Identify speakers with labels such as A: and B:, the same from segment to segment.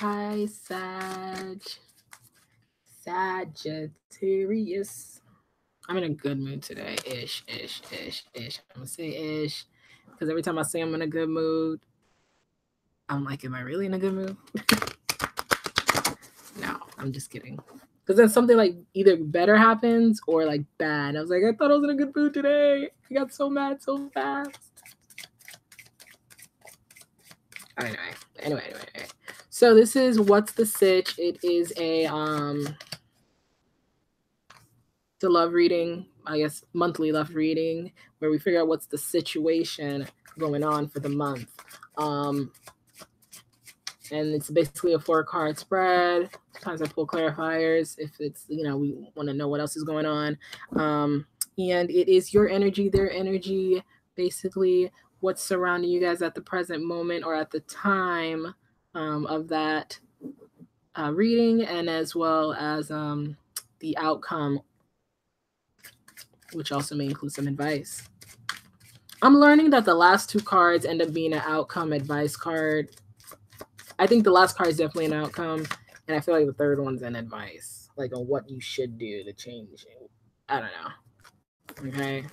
A: Hi, Sagittarius. I'm in a good mood today. Ish. I'm gonna say ish. Because every time I say I'm in a good mood, I'm like, am I really in a good mood? No, I'm just kidding. Because then something like either better happens or like bad. I was like, I thought I was in a good mood today. I got so mad so fast. Anyway. So this is What's the Sitch? It is the love reading, I guess monthly love reading, where we figure out what's the situation going on for the month. And it's basically a 4-card spread. Sometimes I pull clarifiers if it's, we want to know what else is going on. And it is your energy, their energy, basically what's surrounding you guys at the present moment or at the time of that reading, and as well as the outcome, which also may include some advice. I'm learning that the last 2 cards end up being an outcome advice card. I think the last card is definitely an outcome, and I feel like the third one's an advice, like on what you should do to change it. I don't know. Okay?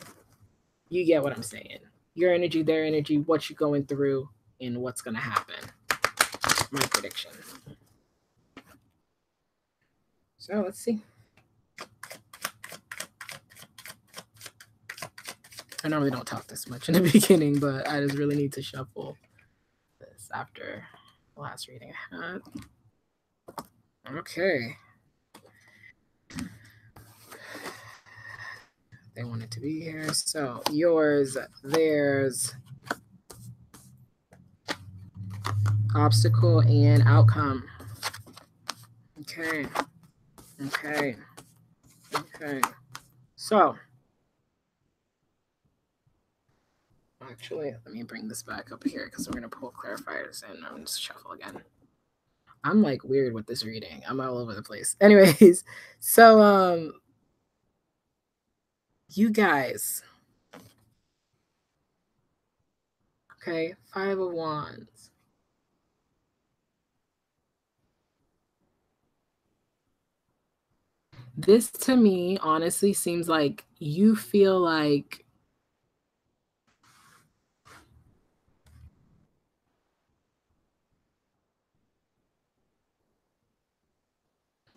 A: You get what I'm saying. Your energy, their energy, what you're going through, and what's going to happen. My prediction. So let's see. I normally don't talk this much in the beginning, but I just really need to shuffle this after the last reading I had. Okay. They want it to be here. So yours, theirs, obstacle, and outcome. Okay. So actually, let me bring this back up here because we're going to pull clarifiers and I'm just shuffle again. I'm like weird with this reading. I'm all over the place. Anyways, so you guys. Okay, 5 of Wands. This to me honestly seems like you feel like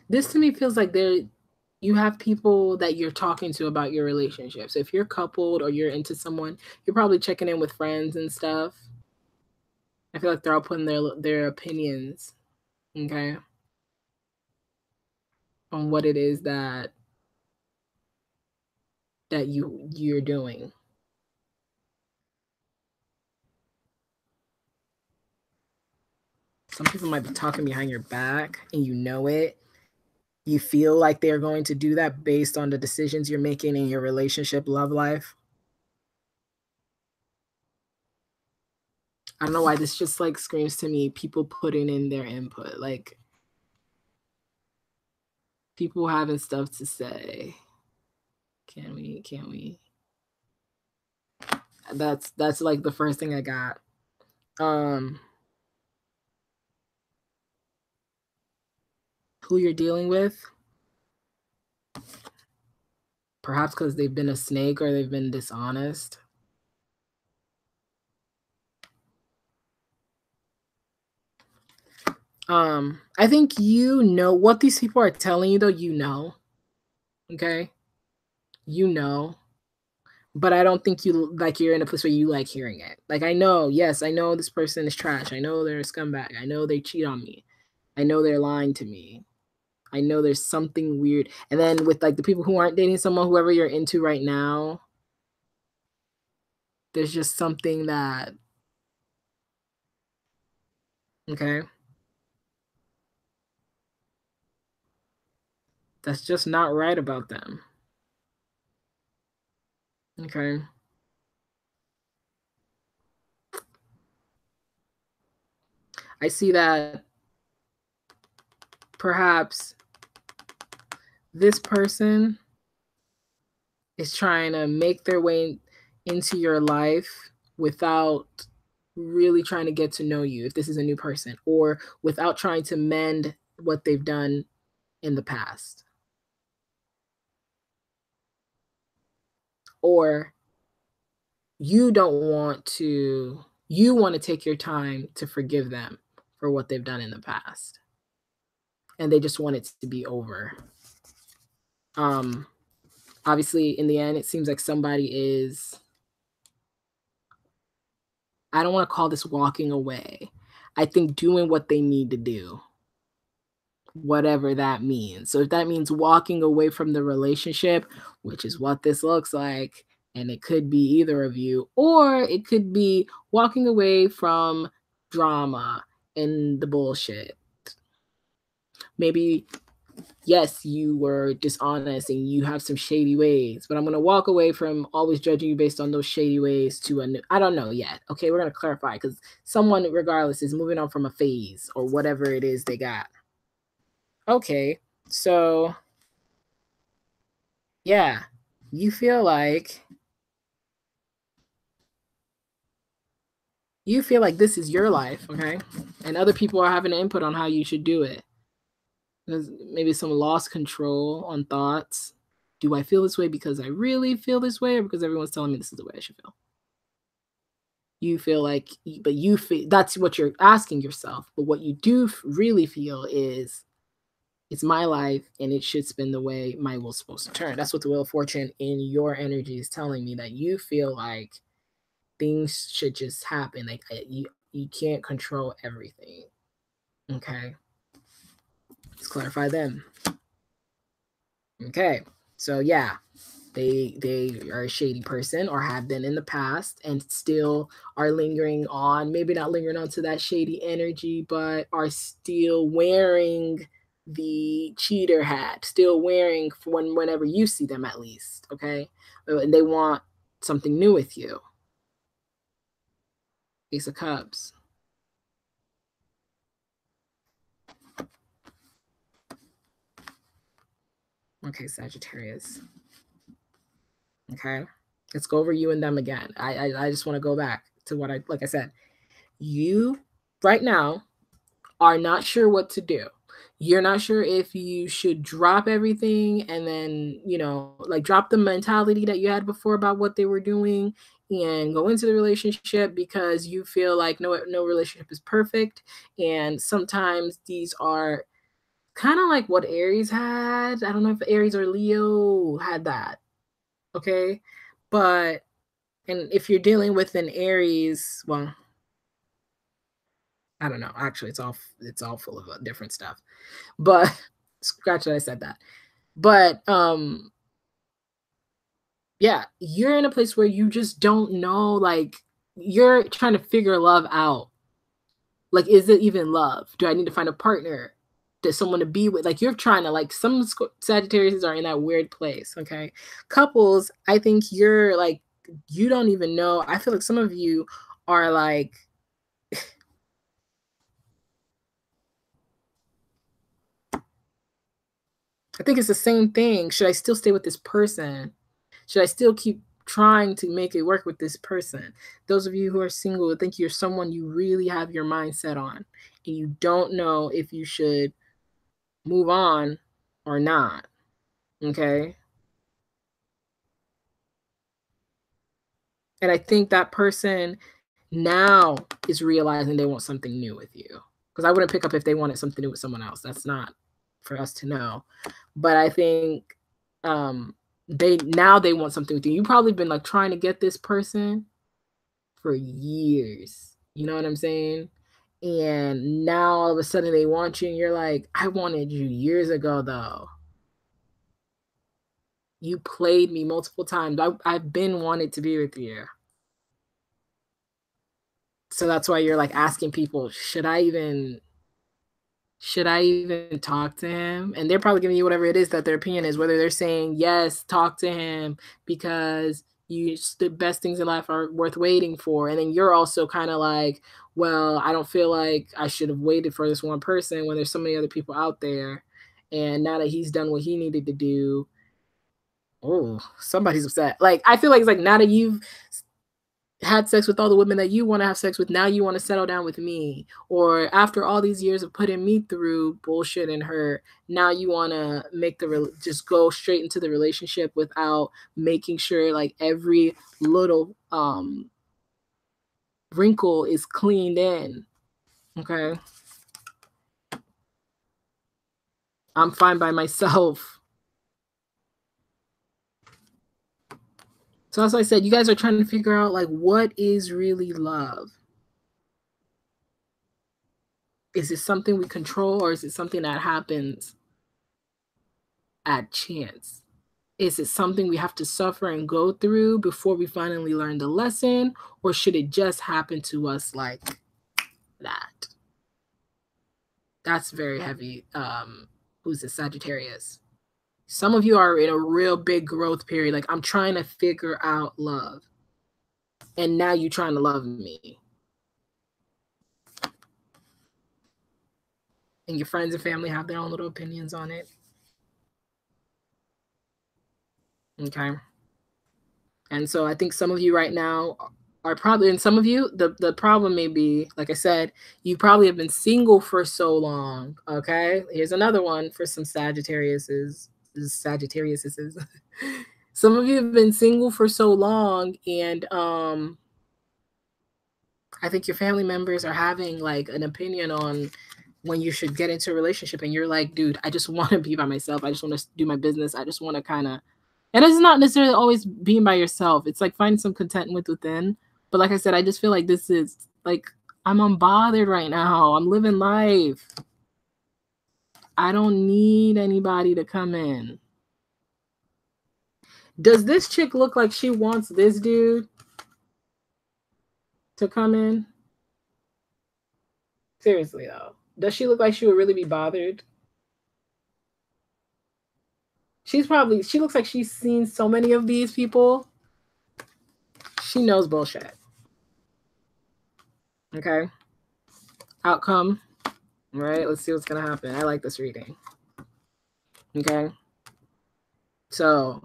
A: this to me feels like you have people that you're talking to about your relationships. If you're coupled or you're into someone, you're probably checking in with friends and stuff. I feel like they're all putting their opinions, okay, on what it is that you're doing. Some people might be talking behind your back and you know it. You feel like they're going to do that based on the decisions you're making in your relationship, love life. I don't know why this just like screams to me people putting in their input, like people having stuff to say. Can we? That's like the first thing I got. Who you're dealing with, perhaps because they've been a snake or they've been dishonest. I think you know what these people are telling you, though. Okay, but I don't think you're in a place where you like hearing it. Like, I know this person is trash. I know they're a scumbag. I know they cheat on me. I know they're lying to me. I know there's something weird. And then with like the people who aren't dating someone, whoever you're into right now, there's just something that, okay, that's just not right about them. Okay. I see that perhaps this person is trying to make their way into your life without really trying to get to know you if this is a new person, or without trying to mend what they've done in the past. Or you want to take your time to forgive them for what they've done in the past, and they just want it to be over. Um Obviously in the end it seems like somebody is, I don't want to call this walking away. I think doing what they need to do, whatever that means. So if that means walking away from the relationship, which is what this looks like, and it could be either of you, or it could be walking away from drama and the bullshit. Maybe, yes, you were dishonest and you have some shady ways, but I'm going to walk away from always judging you based on those shady ways to a new, I don't know yet. Okay, we're going to clarify because someone, regardless, is moving on from a phase or whatever it is they got. Okay, so yeah, you feel like this is your life, okay? And other people are having an input on how you should do it. There's maybe some lost control on thoughts. Do I feel this way because I really feel this way, or because everyone's telling me this is the way I should feel? You feel like, but you feel that's what you're asking yourself. But what you do really feel is, it's my life and it should spin the way my will's supposed to turn. That's what the Wheel of Fortune in your energy is telling me, that you feel like things should just happen. Like you can't control everything. Okay. Let's clarify them. Okay. So yeah, they are a shady person or have been in the past and still are lingering on, maybe not lingering on to that shady energy, but are still wearing the cheater hat, still wearing for whenever you see them, at least. Okay. And they want something new with you. Ace of Cups. Okay, Sagittarius. Okay. Let's go over you and them again. I just want to go back to what like I said. You right now are not sure what to do. You're not sure if you should drop everything and then, like drop the mentality that you had before about what they were doing and go into the relationship, because you feel like no relationship is perfect. And sometimes these are kind of like what Aries had. I don't know if Aries or Leo had that. Okay. But, and if you're dealing with an Aries, well, I don't know. Actually, it's all full of different stuff. But scratch that I said that. But yeah, you're in a place where you just don't know. Like, you're trying to figure love out. Like, is it even love? Do I need to find a partner? Does someone to be with? Like, you're trying to, like, some Sagittarius are in that weird place. Okay, couples, I think you're like, you don't even know. I feel like some of you are like, I think it's the same thing. Should I still stay with this person? Should I still keep trying to make it work with this person? Those of you who are single, I think you're someone you really have your mind set on, and you don't know if you should move on or not. Okay. And I think that person now is realizing they want something new with you. Because I wouldn't pick up if they wanted something new with someone else. That's not for us to know. But I think they want something with you. You've probably been like trying to get this person for years. You know what I'm saying? And now all of a sudden they want you, and you're like, I wanted you years ago, though. You played me multiple times. I've been wanted to be with you. So that's why you're like asking people, should I even talk to him? And they're probably giving you whatever it is that their opinion is, whether they're saying, yes, talk to him because the best things in life are worth waiting for. And then you're also kind of like, well, I don't feel like I should have waited for this one person when there's so many other people out there. And now that he's done what he needed to do, oh, somebody's upset. Like, I feel like it's like now that you've had sex with all the women that you want to have sex with. Now you want to settle down with me. Or after all these years of putting me through bullshit and hurt, now you want to make just go straight into the relationship without making sure like every little wrinkle is cleaned in. Okay. I'm fine by myself. So as I said, you guys are trying to figure out like what is really love. Is it something we control, or is it something that happens at chance? Is it something we have to suffer and go through before we finally learn the lesson, or should it just happen to us like that? That's very heavy. Who's this? Sagittarius. Some of you are in a real big growth period. Like, I'm trying to figure out love. And now you're trying to love me. And your friends and family have their own little opinions on it. Okay. And so I think some of you right now are probably, and some of you, the problem may be, like I said, you probably have been single for so long. Okay. Here's another one for some Sagittariuses. Some of you have been single for so long, and I think your family members are having like an opinion on when you should get into a relationship, and you're like, dude, I just want to be by myself. I just want to do my business. I just want to kind of, and it's not necessarily always being by yourself. It's like finding some contentment within. But like I said, I just feel like this is like, I'm unbothered right now. I'm living life. I don't need anybody to come in. Does this chick look like she wants this dude to come in? Seriously, though. Does she look like she would really be bothered? She looks like she's seen so many of these people. She knows bullshit. Okay. Outcome. All right. Let's see what's going to happen. I like this reading. Okay. So,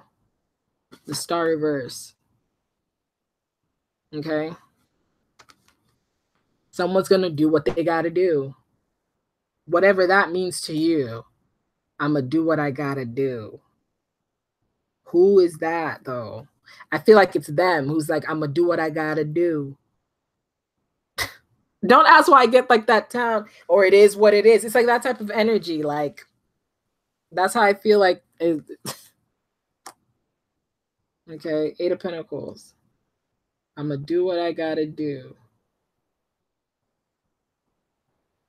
A: the star reverse. Okay. Someone's going to do what they got to do. Whatever that means to you, I'm going to do what I got to do. Who is that, though? I feel like it's them who's like, I'm going to do what I got to do. Don't ask why I get like that town, or it is what it is. It's like that type of energy. Like, that's how I feel like. Okay, 8 of Pentacles. I'm going to do what I got to do.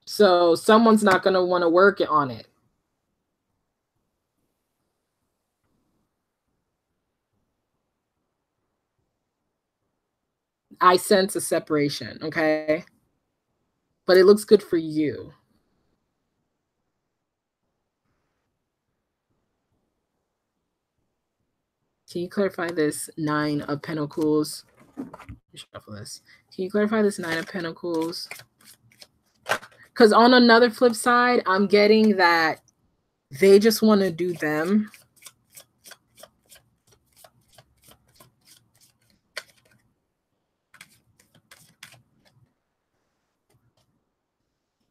A: So someone's not going to want to work on it. I sense a separation, okay? But it looks good for you. Can you clarify this 9 of Pentacles? Shuffle this. Can you clarify this 9 of Pentacles? Because on another flip side, I'm getting that they just want to do them.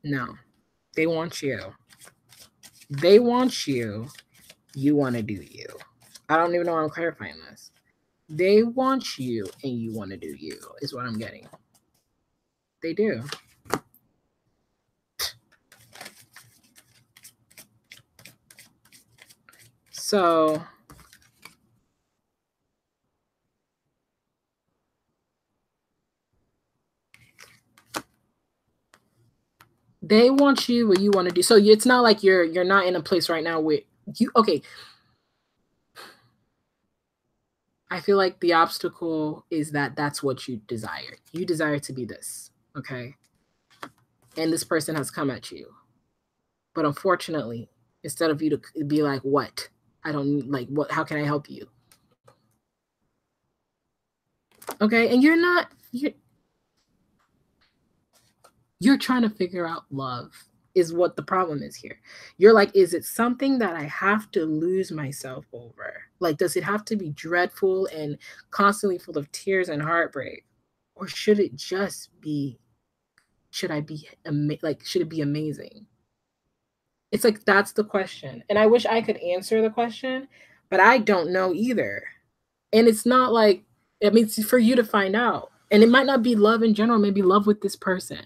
A: No, they want you. They want you. You want to do you. I don't even know why I'm clarifying this. They want you and you want to do you is what I'm getting. They do. So they want you what you want to do. So it's not like you're not in a place right now where you, okay. I feel like the obstacle is that that's what you desire. You desire to be this, okay? And this person has come at you. But unfortunately, instead of you to be like, what? I don't like, what? How can I help you? Okay, and you're trying to figure out love is what the problem is here. You're like, is it something that I have to lose myself over? Like, does it have to be dreadful and constantly full of tears and heartbreak? Or should it just be, should it be amazing? It's like, that's the question. And I wish I could answer the question, but I don't know either. And it's not like, I mean, it's for you to find out. And it might not be love in general, maybe love with this person.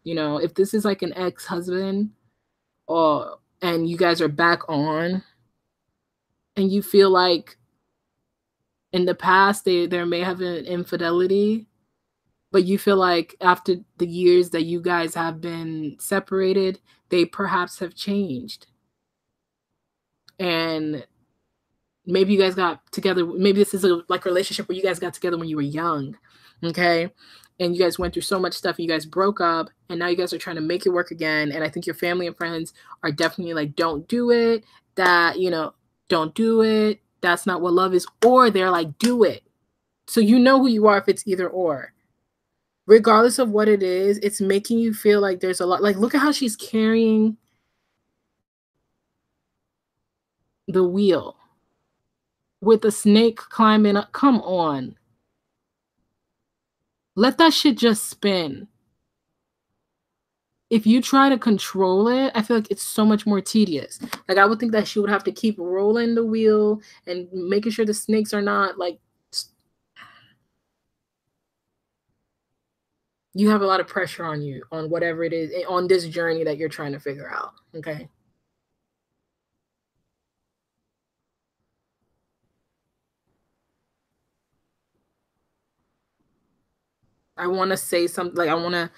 A: You know, if this is like an ex-husband, or and you guys are back on, and you feel like in the past there may have been infidelity, but you feel like after the years that you guys have been separated, they perhaps have changed. And maybe you guys got together, maybe this is a like relationship where you guys got together when you were young, okay? And you guys went through so much stuff, and you guys broke up, and now you guys are trying to make it work again. And I think your family and friends are definitely like, don't do it, that, you know, don't do it, that's not what love is. Or they're like, do it. So you know who you are if it's either or. Regardless of what it is, it's making you feel like there's a lot. Like, look at how she's carrying the wheel with a snake climbing up. Come on. Let that shit just spin. If you try to control it, I feel like it's so much more tedious. Like, I would think that she would have to keep rolling the wheel and making sure the snakes are not like, you have a lot of pressure on you, on whatever it is, on this journey that you're trying to figure out, okay? I want to say something, like, I want to,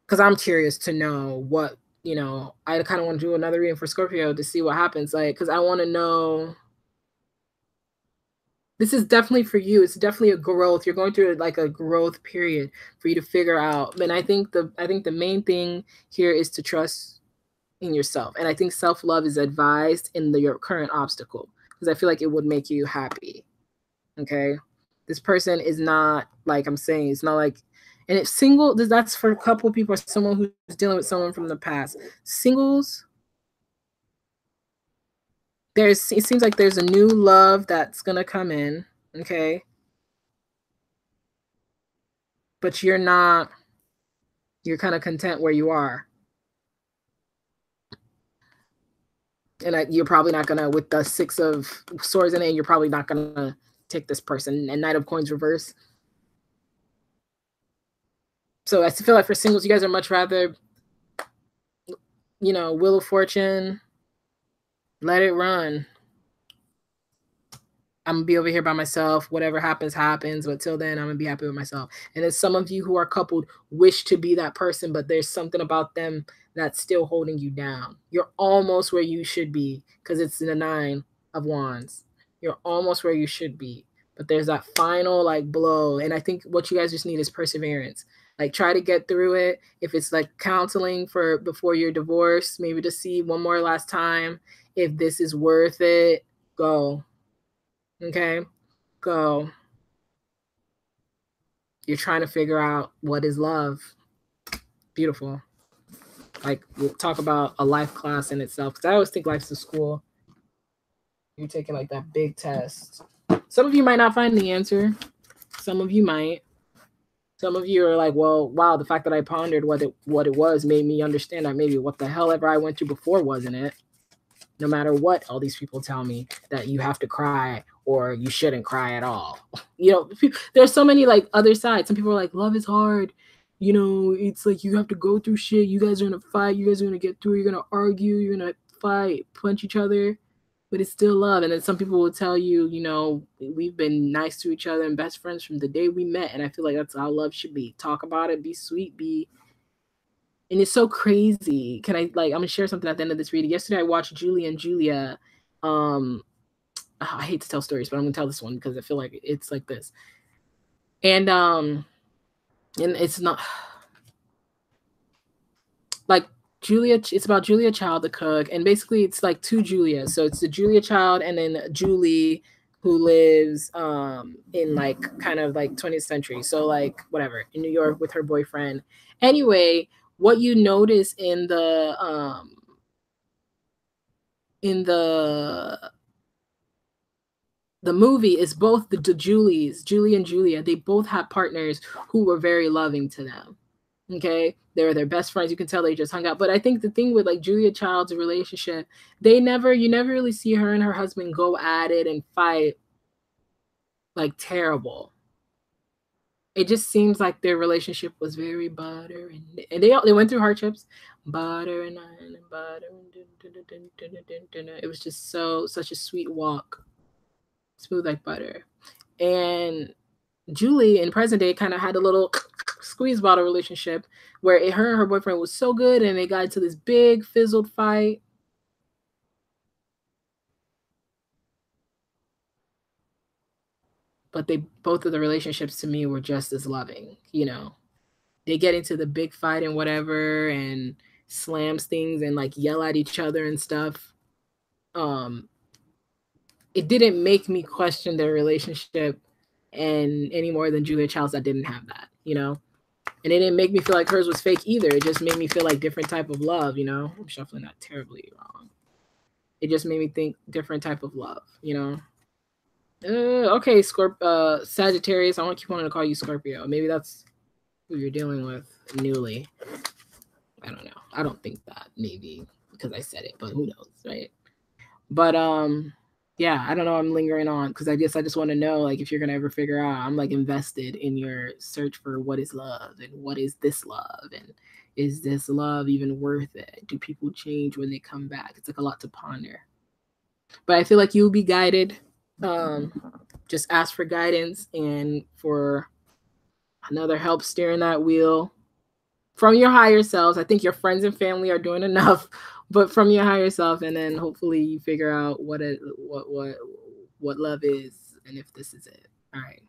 A: because I'm curious to know what, you know, I kind of want to do another reading for Scorpio to see what happens, like, because I want to know. This is definitely for you. It's definitely a growth. You're going through like a growth period for you to figure out. And I think the main thing here is to trust in yourself. And I think self-love is advised in your current obstacle, because I feel like it would make you happy. Okay? This person is not, like I'm saying, it's not like, and it's single, that's for a couple of people, or someone who's dealing with someone from the past. Singles, it seems like there's a new love that's gonna come in, okay? But you're kind of content where you are. And you're probably not gonna, with the 6 of Swords in it, you're probably not gonna take this person. And Knight of Coins reverse. So I feel like for singles, you guys are much rather, you know, Wheel of Fortune, let it run. I'm gonna be over here by myself. Whatever happens, happens. But till then, I'm gonna be happy with myself. And then some of you who are coupled wish to be that person, but there's something about them that's still holding you down. You're almost where you should be, because it's in the 9 of Wands. You're almost where you should be, but there's that final like blow. And I think what you guys just need is perseverance. Like, try to get through it. If it's like counseling for before your divorce, maybe to see one more last time if this is worth it, go. Okay, go. You're trying to figure out what is love. Beautiful. Like, we'll talk about a life class in itself, because I always think life's a school. You're taking like that big test. Some of you might not find the answer. Some of you might. Some of you are like, well, wow, the fact that I pondered what it was made me understand that maybe what the hell ever I went through before wasn't it. No matter what all these people tell me, that you have to cry or you shouldn't cry at all. You know, there's so many like other sides. Some people are like, love is hard. You know, it's like you have to go through shit. You guys are gonna fight. You guys are gonna get through. You're gonna argue. You're gonna fight, punch each other, but it's still love. And then some people will tell you, you know, we've been nice to each other and best friends from the day we met. And I feel like that's how love should be. Talk about it. Be sweet. And it's so crazy. I'm gonna share something at the end of this reading. Yesterday I watched Julie and Julia. I hate to tell stories, but I'm gonna tell this one because I feel like it's like this. And it's not like Julia, it's about Julia Child, the cook, and basically it's like 2 Julias. So it's the Julia Child and then Julie, who lives in like kind of like 20th century. So like whatever, in New York with her boyfriend. Anyway, what you notice in the the movie is both the Julies, Julie and Julia. They both had partners who were very loving to them. Okay, they were their best friends. You can tell they just hung out. But I think the thing with like Julia Child's relationship, you never really see her and her husband go at it and fight like terrible. It just seems like their relationship was very butter, and they went through hardships, butter and iron and butter. It was just such a sweet walk, smooth like butter. And Julie in present day kind of had a little squeeze bottle relationship where her and her boyfriend was so good, and they got into this big fizzled fight. But both of the relationships to me were just as loving, you know. They get into the big fight and whatever and slams things and like yell at each other and stuff. It didn't make me question their relationship and any more than Julia Child's that didn't have that, you know. And it didn't make me feel like hers was fake either. It just made me feel like different type of love, you know. I'm shuffling that terribly wrong. It just made me think different type of love, you know. Okay, Sagittarius. I want to keep wanting to call you Scorpio. Maybe that's who you're dealing with newly. I don't know. I don't think that, maybe because I said it, but who knows, right? But yeah, I don't know. I'm lingering on because I guess I just want to know, like, if you're gonna ever figure out. I'm like invested in your search for what is love and what is this love and is this love even worth it? Do people change when they come back? It's like a lot to ponder. But I feel like you'll be guided. Just ask for guidance and for another help steering that wheel from your higher selves. I think your friends and family are doing enough, but from your higher self, and then hopefully you figure out what love is and if this is it. All right.